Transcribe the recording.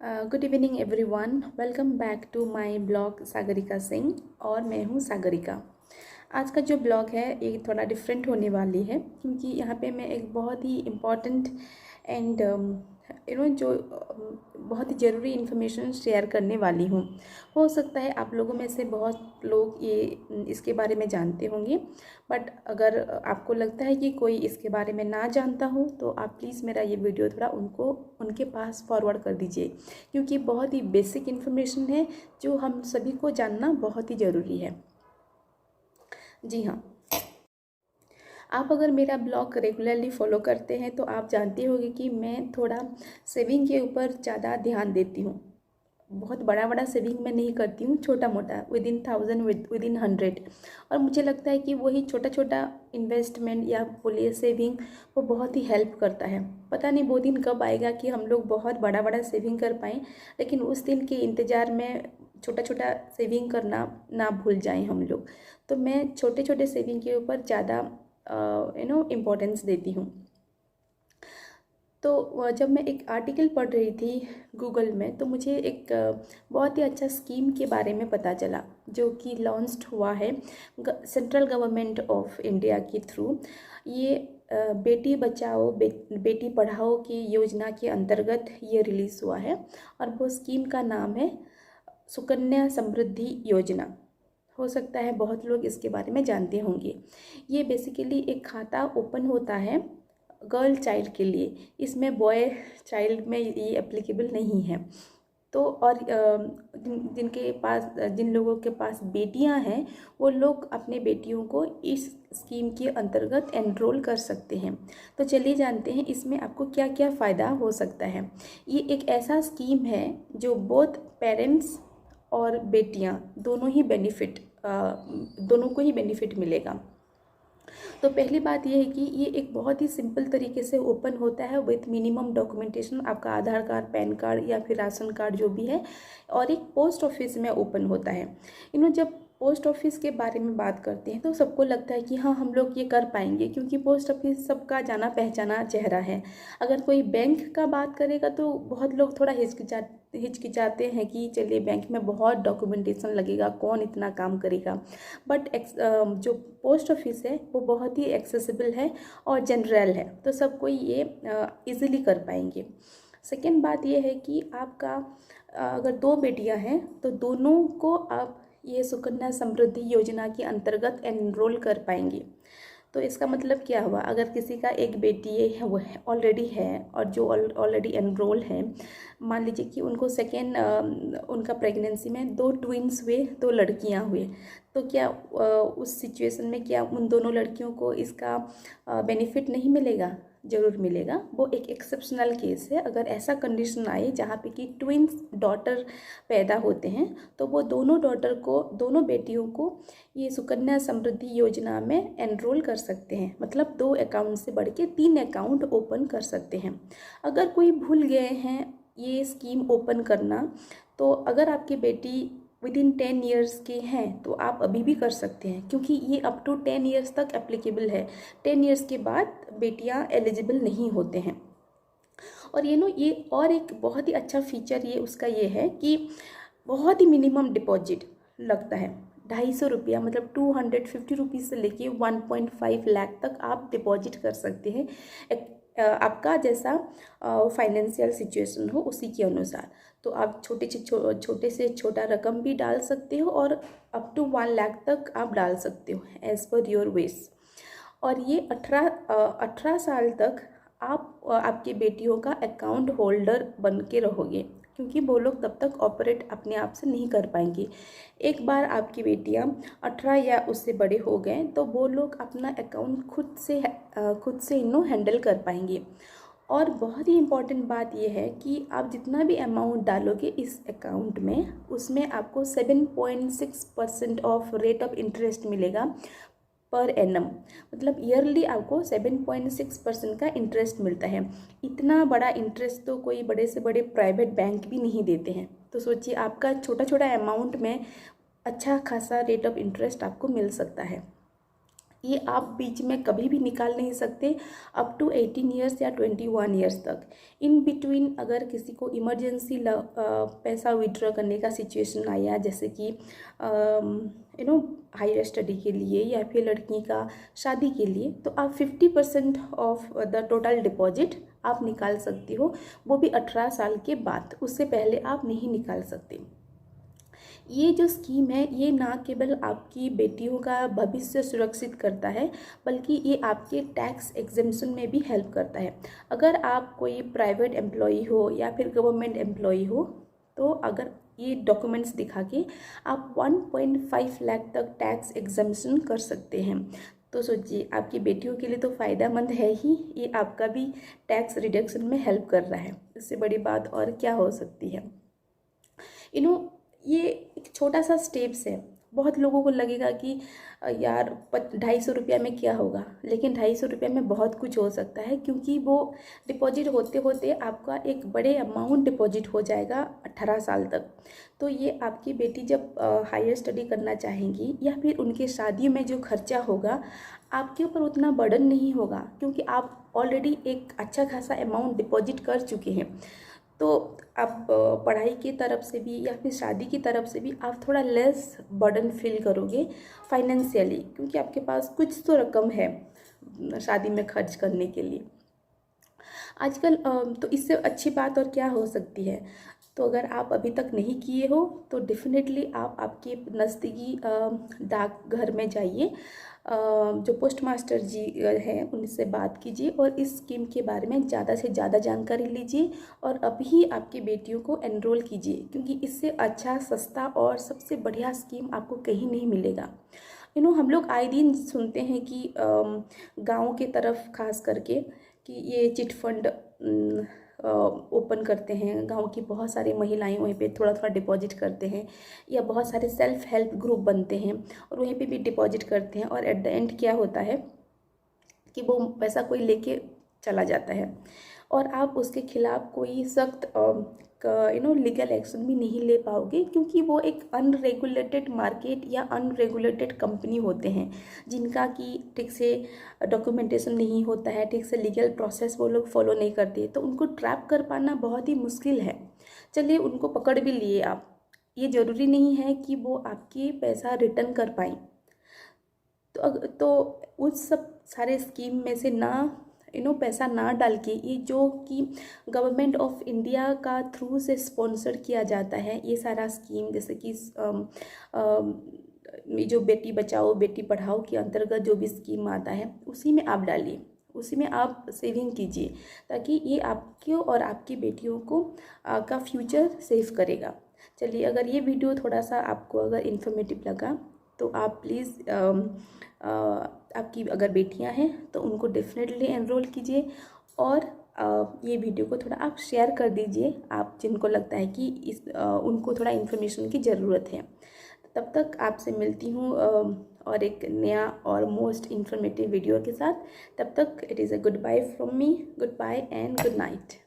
Good evening everyone, welcome back to my blog Sagarika Singh. और मैं हूँ सागरिका। आज का जो ब्लॉग है ये थोड़ा डिफरेंट होने वाली है, क्योंकि यहाँ पे मैं एक बहुत ही इम्पॉर्टेंट एंड जो बहुत ही ज़रूरी इन्फॉर्मेशन शेयर करने वाली हूँ। हो सकता है आप लोगों में से बहुत लोग ये इसके बारे में जानते होंगे, बट अगर आपको लगता है कि कोई इसके बारे में ना जानता हो तो आप प्लीज़ मेरा ये वीडियो थोड़ा उनके पास फॉरवर्ड कर दीजिए, क्योंकि बहुत ही बेसिक इन्फॉर्मेशन है जो हम सभी को जानना बहुत ही ज़रूरी है। जी हाँ, आप अगर मेरा ब्लॉग रेगुलरली फॉलो करते हैं तो आप जानते होंगे कि मैं थोड़ा सेविंग के ऊपर ज़्यादा ध्यान देती हूँ। बहुत बड़ा बड़ा सेविंग मैं नहीं करती हूँ, छोटा मोटा विद इन 1000 विद इन 100। और मुझे लगता है कि वही छोटा छोटा इन्वेस्टमेंट या बोलिए सेविंग वो बहुत ही हेल्प करता है। पता नहीं वो दिन कब आएगा कि हम लोग बहुत बड़ा बड़ा सेविंग कर पाएँ, लेकिन उस दिन के इंतज़ार में छोटा छोटा सेविंग करना ना भूल जाएं हम लोग। तो मैं छोटे छोटे सेविंग के ऊपर ज़्यादा इम्पोर्टेंस देती हूँ। तो जब मैं एक आर्टिकल पढ़ रही थी गूगल में, तो मुझे एक बहुत ही अच्छा स्कीम के बारे में पता चला जो कि लॉन्च्ड हुआ है सेंट्रल गवर्नमेंट ऑफ इंडिया के थ्रू। ये बेटी बचाओ बेटी पढ़ाओ की योजना के अंतर्गत ये रिलीज़ हुआ है, और वो स्कीम का नाम है सुकन्या समृद्धि योजना। हो सकता है बहुत लोग इसके बारे में जानते होंगे। ये बेसिकली एक खाता ओपन होता है गर्ल चाइल्ड के लिए, इसमें बॉय चाइल्ड में ये एप्लीकेबल नहीं है। तो और जिन लोगों के पास बेटियां हैं वो लोग अपने बेटियों को इस स्कीम के अंतर्गत एनरोल कर सकते हैं। तो चलिए जानते हैं इसमें आपको क्या क्या फ़ायदा हो सकता है। ये एक ऐसा स्कीम है जो बोथ पेरेंट्स और बेटियां दोनों को ही बेनिफिट मिलेगा। तो पहली बात यह है कि ये एक बहुत ही सिंपल तरीके से ओपन होता है विथ मिनिमम डॉक्यूमेंटेशन, आपका आधार कार्ड, पैन कार्ड या फिर राशन कार्ड जो भी है, और एक पोस्ट ऑफिस में ओपन होता है। जब पोस्ट ऑफिस के बारे में बात करते हैं तो सबको लगता है कि हाँ हम लोग ये कर पाएंगे, क्योंकि पोस्ट ऑफिस सबका जाना पहचाना चेहरा है। अगर कोई बैंक का बात करेगा तो बहुत लोग थोड़ा हिचकिचाते हैं कि चलिए बैंक में बहुत डॉक्यूमेंटेशन लगेगा, कौन इतना काम करेगा। बट जो पोस्ट ऑफिस है वो बहुत ही एक्सेसिबल है और जनरल है, तो सब कोई ये इजीली कर पाएंगे। सेकेंड बात ये है कि आपका अगर दो बेटियां हैं तो दोनों को आप ये सुकन्या समृद्धि योजना के अंतर्गत एनरोल कर पाएंगे। तो इसका मतलब क्या हुआ, अगर किसी का एक बेटी है वो ऑलरेडी है और जो ऑलरेडी एनरोल है, मान लीजिए कि उनको उनका प्रेगनेंसी में 2 ट्विंस हुए, 2 लड़कियां हुए, तो क्या उस सिचुएशन में क्या उन दोनों लड़कियों को इसका बेनिफिट नहीं मिलेगा? ज़रूर मिलेगा। वो एक एक्सेप्शनल केस है। अगर ऐसा कंडीशन आए जहाँ पे कि ट्विंस डॉटर पैदा होते हैं तो वो दोनों बेटियों को ये सुकन्या समृद्धि योजना में एनरोल कर सकते हैं। मतलब 2 अकाउंट से बढ़ के 3 अकाउंट ओपन कर सकते हैं। अगर कोई भूल गए हैं ये स्कीम ओपन करना, तो अगर आपकी बेटी विद इन 10 ईयर्स के हैं तो आप अभी भी कर सकते हैं, क्योंकि ये अप टू 10 ईयर्स तक एप्लीकेबल है। 10 ईयर्स के बाद बेटियां एलिजिबल नहीं होते हैं। और ये और एक बहुत ही अच्छा फीचर ये उसका ये है कि बहुत ही मिनिमम डिपॉजिट लगता है, 250 रुपया, मतलब 250 रुपीज़ से लेके 1.5 लाख तक आप डिपॉजिट कर सकते हैं। आपका जैसा फाइनेंशियल सिचुएशन हो उसी के अनुसार। तो आप छोटे से छोटा रकम भी डाल सकते हो और अप टू 1 लाख तक आप डाल सकते हो एज़ पर योर विश। और ये 18 साल तक आप आपकी बेटियों का अकाउंट होल्डर बन के रहोगे, क्योंकि वो लोग तब तक ऑपरेट अपने आप से नहीं कर पाएंगे। एक बार आपकी बेटियां 18 या उससे बड़े हो गए तो वो लोग अपना अकाउंट खुद से हैंडल कर पाएंगे। और बहुत ही इम्पॉर्टेंट बात यह है कि आप जितना भी अमाउंट डालोगे इस अकाउंट में, उसमें आपको 7.6% ऑफ रेट ऑफ इंटरेस्ट मिलेगा पर एनम। मतलब ईयरली आपको 7.6% का इंटरेस्ट मिलता है। इतना बड़ा इंटरेस्ट तो कोई बड़े से बड़े प्राइवेट बैंक भी नहीं देते हैं। तो सोचिए आपका छोटा अमाउंट में अच्छा खासा रेट ऑफ इंटरेस्ट आपको मिल सकता है। ये आप बीच में कभी भी निकाल नहीं सकते अप टू 18 ईयर्स या 21 ईयर्स तक। इन बिटवीन अगर किसी को इमरजेंसी पैसा विड्रॉ करने का सिचुएशन आया, जैसे कि हायर स्टडी के लिए या फिर लड़की का शादी के लिए, तो आप 50% ऑफ द टोटल डिपॉजिट आप निकाल सकती हो, वो भी 18 साल के बाद। उससे पहले आप नहीं निकाल सकते। ये जो स्कीम है ये ना केवल आपकी बेटियों का भविष्य सुरक्षित करता है, बल्कि ये आपके टैक्स एग्जेम्पशन में भी हेल्प करता है। अगर आप कोई प्राइवेट एम्प्लॉई हो या फिर गवर्नमेंट एम्प्लॉई हो, तो अगर ये डॉक्यूमेंट्स दिखा के आप 1.5 लाख तक टैक्स एग्जेम्पशन कर सकते हैं। तो सोचिए, आपकी बेटियों के लिए तो फ़ायदेमंद है ही, ये आपका भी टैक्स रिडक्शन में हेल्प कर रहा है। इससे बड़ी बात और क्या हो सकती है। ये एक छोटा सा स्टेप्स है। बहुत लोगों को लगेगा कि यार 250 में क्या होगा, लेकिन 250 में बहुत कुछ हो सकता है, क्योंकि वो डिपॉजिट होते होते आपका एक बड़े अमाउंट डिपॉजिट हो जाएगा 18 साल तक। तो ये आपकी बेटी जब हायर स्टडी करना चाहेंगी या फिर उनके शादियों में जो खर्चा होगा, आपके ऊपर उतना बर्डन नहीं होगा, क्योंकि आप ऑलरेडी एक अच्छा खासा अमाउंट डिपॉजिट कर चुके हैं। तो आप पढ़ाई की तरफ से भी या फिर शादी की तरफ से भी आप थोड़ा लेस बर्डन फील करोगे फाइनेंशियली, क्योंकि आपके पास कुछ तो रकम है शादी में खर्च करने के लिए आजकल। तो इससे अच्छी बात और क्या हो सकती है। तो अगर आप अभी तक नहीं किए हो तो डेफिनेटली आप आपके नज़दीकी डाकघर में जाइए, जो पोस्ट मास्टर जी हैं उनसे बात कीजिए और इस स्कीम के बारे में ज़्यादा से ज़्यादा जानकारी लीजिए और अभी आपकी बेटियों को एनरोल कीजिए, क्योंकि इससे अच्छा, सस्ता और सबसे बढ़िया स्कीम आपको कहीं नहीं मिलेगा। हम लोग आए दिन सुनते हैं कि गाँव के तरफ खास करके कि ये चिट फंड ओपन करते हैं, गांव की बहुत सारी महिलाएं वहीं पे थोड़ा थोड़ा डिपॉजिट करते हैं, या बहुत सारे सेल्फ हेल्प ग्रुप बनते हैं और वहीं पे भी डिपॉजिट करते हैं, और एट द एंड क्या होता है कि वो पैसा कोई लेके चला जाता है और आप उसके खिलाफ कोई सख्त लीगल एक्शन भी नहीं ले पाओगे, क्योंकि वो एक अनरेगुलेटेड मार्केट या अनरेगुलेटेड कंपनी होते हैं, जिनका कि ठीक से डॉक्यूमेंटेशन नहीं होता है, ठीक से लीगल प्रोसेस वो लोग फॉलो नहीं करते, तो उनको ट्रैप कर पाना बहुत ही मुश्किल है। चलिए, उनको पकड़ भी लिए आप, ये ज़रूरी नहीं है कि वो आपकी पैसा रिटर्न कर पाएँ। तो उस सब सारे स्कीम में से ना पैसा ना डाल के, ये जो कि गवर्नमेंट ऑफ इंडिया का थ्रू से स्पॉन्सर किया जाता है, ये सारा स्कीम, जैसे कि जो बेटी बचाओ बेटी पढ़ाओ के अंतर्गत जो भी स्कीम आता है, उसी में आप डालिए, उसी में आप सेविंग कीजिए, ताकि ये आपको और आपकी बेटियों को का फ्यूचर सेव करेगा। चलिए, अगर ये वीडियो थोड़ा सा आपको अगर इन्फॉर्मेटिव लगा तो आप प्लीज़ आपकी अगर बेटियां हैं तो उनको डेफिनेटली एनरोल कीजिए, और ये वीडियो को थोड़ा आप शेयर कर दीजिए, आप जिनको लगता है कि उनको थोड़ा इन्फॉर्मेशन की ज़रूरत है। तब तक आपसे मिलती हूँ और एक नया और मोस्ट इन्फॉर्मेटिव वीडियो के साथ। तब तक it is a good bye from me, good bye and good night.